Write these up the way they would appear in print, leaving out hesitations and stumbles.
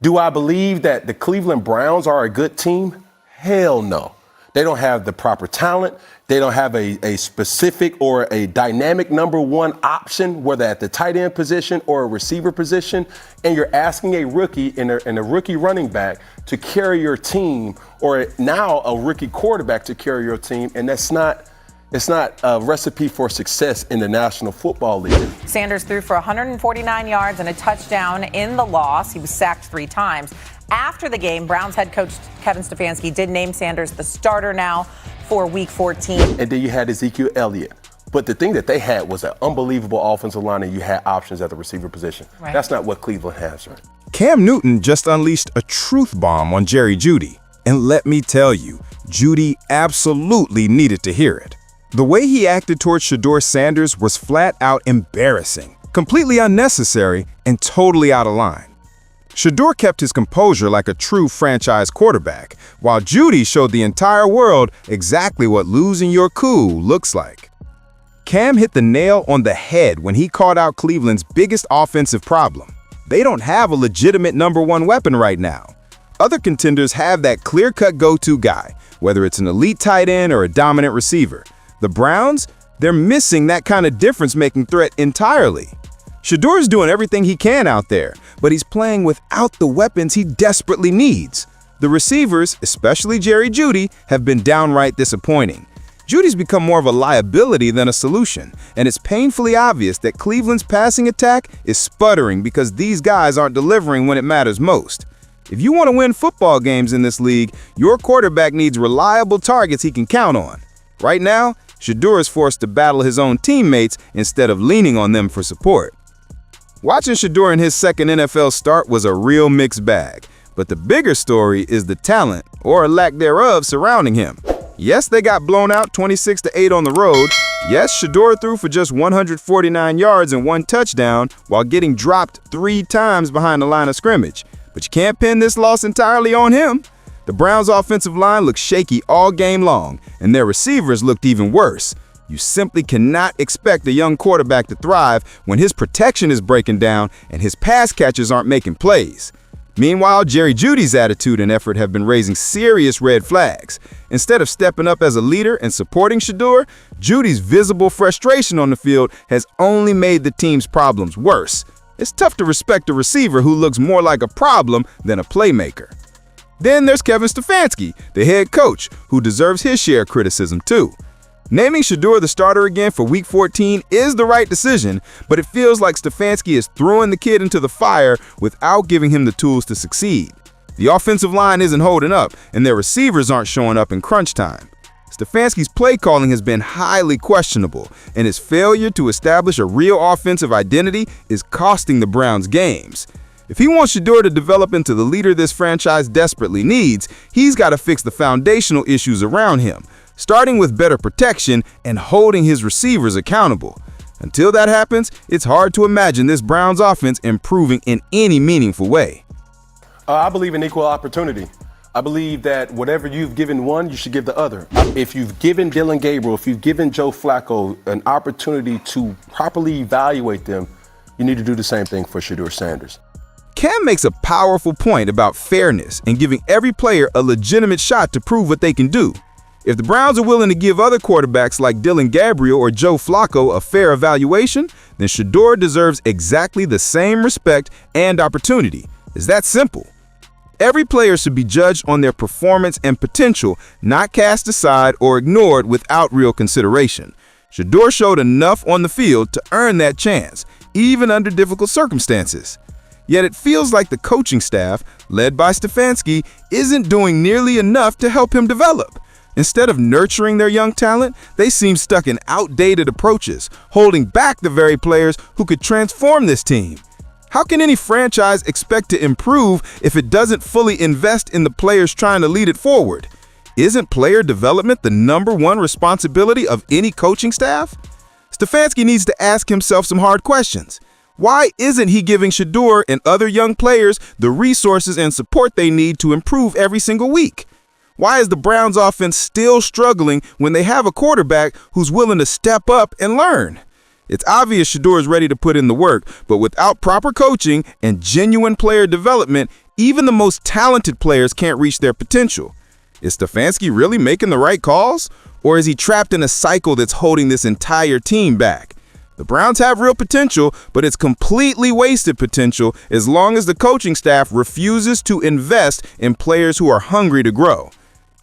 Do I believe that the Cleveland Browns are a good team? Hell no. They don't have the proper talent. They don't have a specific or a dynamic number one option, whether at the tight end position or a receiver position. And you're asking a rookie and a rookie running back to carry your team, or now a rookie quarterback to carry your team. And it's not a recipe for success in the National Football League. Sanders threw for 149 yards and a touchdown in the loss. He was sacked 3 times. After the game, Browns head coach Kevin Stefanski did name Sanders the starter now for Week 14. And then you had Ezekiel Elliott. But the thing that they had was an unbelievable offensive line, and you had options at the receiver position. Right. That's not what Cleveland has, right? Cam Newton just unleashed a truth bomb on Jerry Jeudy. And let me tell you, Jeudy absolutely needed to hear it. The way he acted towards Shedeur Sanders was flat out embarrassing, completely unnecessary, and totally out of line. Shedeur kept his composure like a true franchise quarterback, while Jeudy showed the entire world exactly what losing your cool looks like. Cam hit the nail on the head when he called out Cleveland's biggest offensive problem. They don't have a legitimate number one weapon right now. Other contenders have that clear-cut go-to guy, whether it's an elite tight end or a dominant receiver. The Browns, they're missing that kind of difference-making threat entirely. Shedeur's doing everything he can out there, but he's playing without the weapons he desperately needs. The receivers, especially Jerry Jeudy, have been downright disappointing. Judy's become more of a liability than a solution, and it's painfully obvious that Cleveland's passing attack is sputtering because these guys aren't delivering when it matters most. If you want to win football games in this league, your quarterback needs reliable targets he can count on. Right now, Shedeur is forced to battle his own teammates instead of leaning on them for support. Watching Shedeur in his second NFL start was a real mixed bag, but the bigger story is the talent, or lack thereof, surrounding him. Yes, they got blown out 26-8 on the road. Yes, Shedeur threw for just 149 yards and 1 touchdown while getting dropped 3 times behind the line of scrimmage. But you can't pin this loss entirely on him. The Browns' offensive line looked shaky all game long, and their receivers looked even worse. You simply cannot expect a young quarterback to thrive when his protection is breaking down and his pass catchers aren't making plays. Meanwhile, Jerry Jeudy's attitude and effort have been raising serious red flags. Instead of stepping up as a leader and supporting Shedeur, Jeudy's visible frustration on the field has only made the team's problems worse. It's tough to respect a receiver who looks more like a problem than a playmaker. Then there's Kevin Stefanski, the head coach, who deserves his share of criticism too. Naming Shedeur the starter again for Week 14 is the right decision, but it feels like Stefanski is throwing the kid into the fire without giving him the tools to succeed. The offensive line isn't holding up, and their receivers aren't showing up in crunch time. Stefanski's play calling has been highly questionable, and his failure to establish a real offensive identity is costing the Browns games. If he wants Shedeur to develop into the leader this franchise desperately needs, he's got to fix the foundational issues around him, starting with better protection and holding his receivers accountable. Until that happens, it's hard to imagine this Browns offense improving in any meaningful way. I believe in equal opportunity. I believe that whatever you've given one, you should give the other. If you've given Dylan Gabriel, if you've given Joe Flacco an opportunity to properly evaluate them, you need to do the same thing for Shedeur Sanders. Cam makes a powerful point about fairness and giving every player a legitimate shot to prove what they can do. If the Browns are willing to give other quarterbacks like Dylan Gabriel or Joe Flacco a fair evaluation, then Shedeur deserves exactly the same respect and opportunity. It's that simple. Every player should be judged on their performance and potential, not cast aside or ignored without real consideration. Shedeur showed enough on the field to earn that chance, even under difficult circumstances. Yet it feels like the coaching staff, led by Stefanski, isn't doing nearly enough to help him develop. Instead of nurturing their young talent, they seem stuck in outdated approaches, holding back the very players who could transform this team. How can any franchise expect to improve if it doesn't fully invest in the players trying to lead it forward? Isn't player development the #1 responsibility of any coaching staff? Stefanski needs to ask himself some hard questions. Why isn't he giving Shedeur and other young players the resources and support they need to improve every single week? Why is the Browns offense still struggling when they have a quarterback who's willing to step up and learn? It's obvious Shedeur is ready to put in the work, but without proper coaching and genuine player development, Even the most talented players can't reach their potential. Is Stefanski really making the right calls? Or is he trapped in a cycle that's holding this entire team back? The Browns have real potential, but it's completely wasted potential as long as the coaching staff refuses to invest in players who are hungry to grow.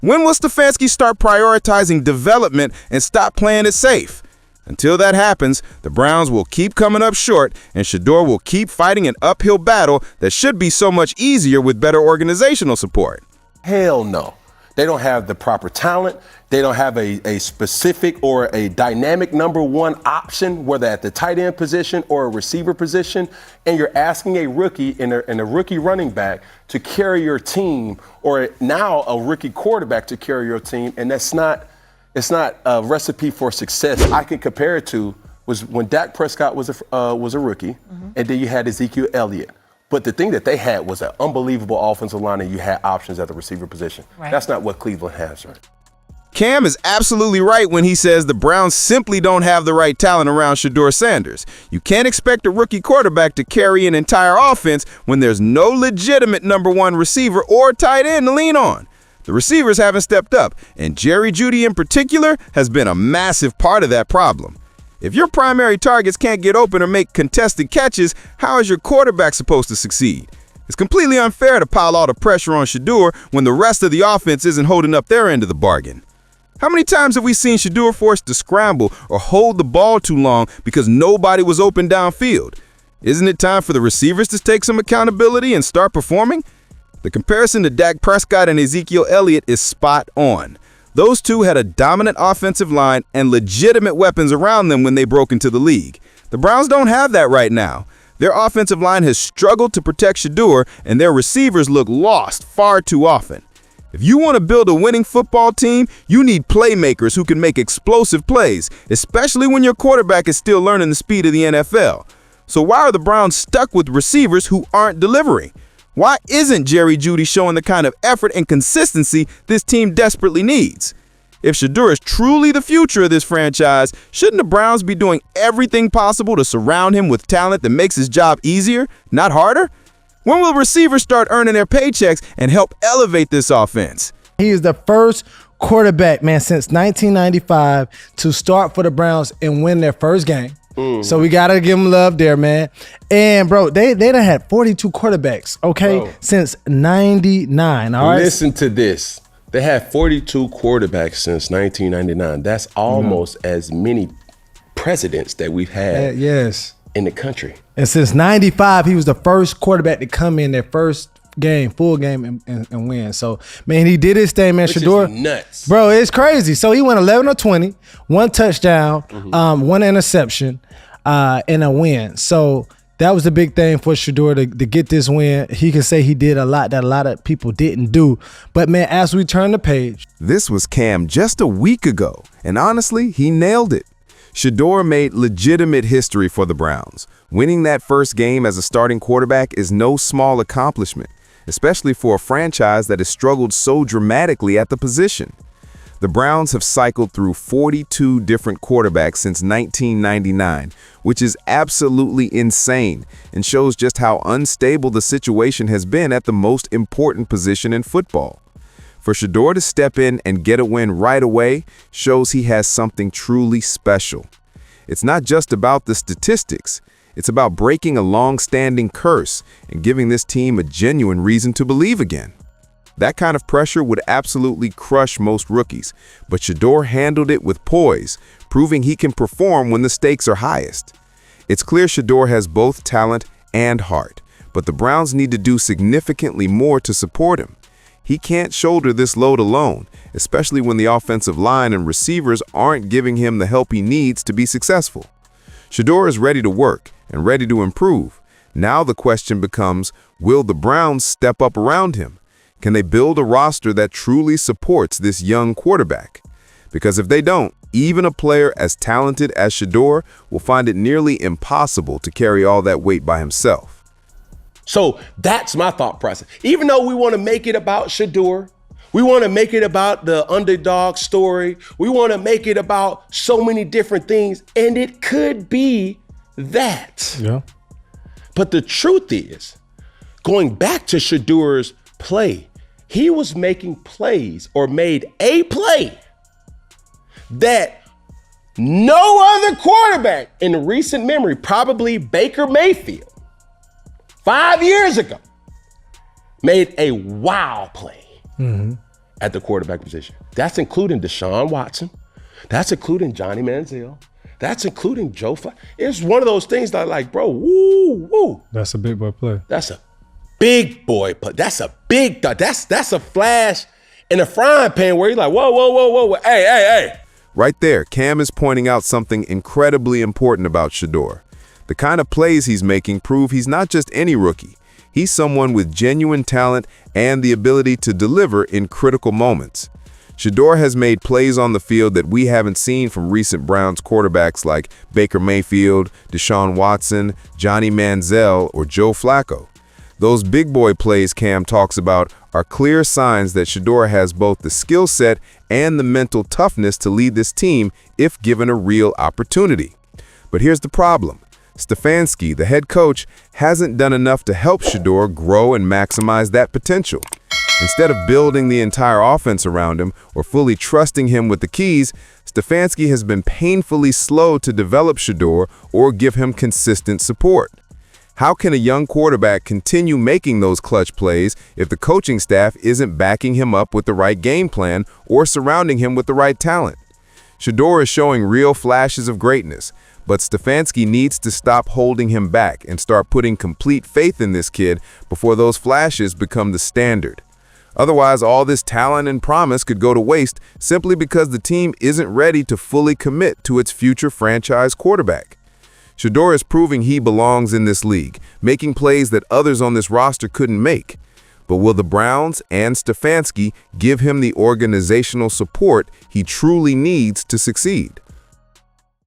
When will Stefanski start prioritizing development and stop playing it safe? Until that happens, the Browns will keep coming up short, and Shedeur will keep fighting an uphill battle that should be so much easier with better organizational support. Hell no. They don't have the proper talent. They don't have a specific or a dynamic number one option, whether at the tight end position or a receiver position. And you're asking a rookie and a rookie running back to carry your team, or now a rookie quarterback to carry your team. And it's not a recipe for success. I can compare it to was when Dak Prescott was a rookie, and then you had Ezekiel Elliott. But the thing that they had was an unbelievable offensive line, and you had options at the receiver position. Right. That's not what Cleveland has, right? Cam is absolutely right when he says the Browns simply don't have the right talent around Shedeur Sanders. You can't expect a rookie quarterback to carry an entire offense when there's no legitimate number one receiver or tight end to lean on. The receivers haven't stepped up, and Jerry Jeudy in particular has been a massive part of that problem. If your primary targets can't get open or make contested catches, how is your quarterback supposed to succeed? It's completely unfair to pile all the pressure on Shedeur when the rest of the offense isn't holding up their end of the bargain. How many times have we seen Shedeur forced to scramble or hold the ball too long because nobody was open downfield? Isn't it time for the receivers to take some accountability and start performing? The comparison to Dak Prescott and Ezekiel Elliott is spot on. Those two had a dominant offensive line and legitimate weapons around them when they broke into the league. The Browns don't have that right now. Their offensive line has struggled to protect Shedeur, and their receivers look lost far too often. If you want to build a winning football team, you need playmakers who can make explosive plays, especially when your quarterback is still learning the speed of the NFL. So why are the Browns stuck with receivers who aren't delivering? Why isn't Jerry Jeudy showing the kind of effort and consistency this team desperately needs? If Shedeur is truly the future of this franchise, shouldn't the Browns be doing everything possible to surround him with talent that makes his job easier, not harder? When will receivers start earning their paychecks and help elevate this offense? He is the first quarterback, man, since 1995 to start for the Browns and win their first game. So we got to give him love there, man. And, bro, they done had 42 quarterbacks, okay, since 99, all right? Listen to this. They had 42 quarterbacks since 1999. That's almost as many presidents that we've had in the country. And since 95, he was the first quarterback to come in their first game, full game, and win. So, man, he did his thing, man. Which Shedeur, is nuts. Bro, it's crazy. So he went 11 or 20, one touchdown, one interception, and a win. So that was the big thing for Shedeur to get this win. He can say he did a lot that a lot of people didn't do. But, man, as we turn the page. This was Cam just a week ago, and honestly, he nailed it. Shedeur made legitimate history for the Browns. Winning that first game as a starting quarterback is no small accomplishment, especially for a franchise that has struggled so dramatically at the position. The Browns have cycled through 42 different quarterbacks since 1999, which is absolutely insane and shows just how unstable the situation has been at the most important position in football. For Shedeur to step in and get a win right away shows he has something truly special. It's not just about the statistics. It's about breaking a long-standing curse and giving this team a genuine reason to believe again. That kind of pressure would absolutely crush most rookies, but Shedeur handled it with poise, proving he can perform when the stakes are highest. It's clear Shedeur has both talent and heart, but the Browns need to do significantly more to support him. He can't shoulder this load alone, especially when the offensive line and receivers aren't giving him the help he needs to be successful. Shedeur is ready to work and ready to improve. Now the question becomes, will the Browns step up around him? Can they build a roster that truly supports this young quarterback? Because if they don't, even a player as talented as Shedeur will find it nearly impossible to carry all that weight by himself. So that's my thought process. Even though we want to make it about Shedeur, we want to make it about the underdog story, we want to make it about so many different things, and it could be that. Yeah. But the truth is, going back to Shedeur's play, he was making plays or made a play that no other quarterback in recent memory, probably Baker Mayfield, 5 years ago, made a wow play at the quarterback position. That's including Deshaun Watson. That's including Johnny Manziel. That's including Joe Flacco. It's one of those things that like, bro, woo. That's a big boy play. That's a big boy play. That's a big, that's a flash in a frying pan where you're like, whoa. Hey. Right there, Cam is pointing out something incredibly important about Shedeur. The kind of plays he's making prove he's not just any rookie. He's someone with genuine talent and the ability to deliver in critical moments. Shedeur has made plays on the field that we haven't seen from recent Browns quarterbacks like Baker Mayfield, Deshaun Watson, Johnny Manziel, or Joe Flacco. Those big boy plays Cam talks about are clear signs that Shedeur has both the skill set and the mental toughness to lead this team if given a real opportunity. But here's the problem. Stefanski, the head coach, hasn't done enough to help Shedeur grow and maximize that potential. Instead of building the entire offense around him or fully trusting him with the keys, Stefanski has been painfully slow to develop Shedeur or give him consistent support. How can a young quarterback continue making those clutch plays if the coaching staff isn't backing him up with the right game plan or surrounding him with the right talent? Shedeur is showing real flashes of greatness, but Stefanski needs to stop holding him back and start putting complete faith in this kid before those flashes become the standard. Otherwise, all this talent and promise could go to waste simply because the team isn't ready to fully commit to its future franchise quarterback. Shedeur is proving he belongs in this league, making plays that others on this roster couldn't make. But will the Browns and Stefanski give him the organizational support he truly needs to succeed?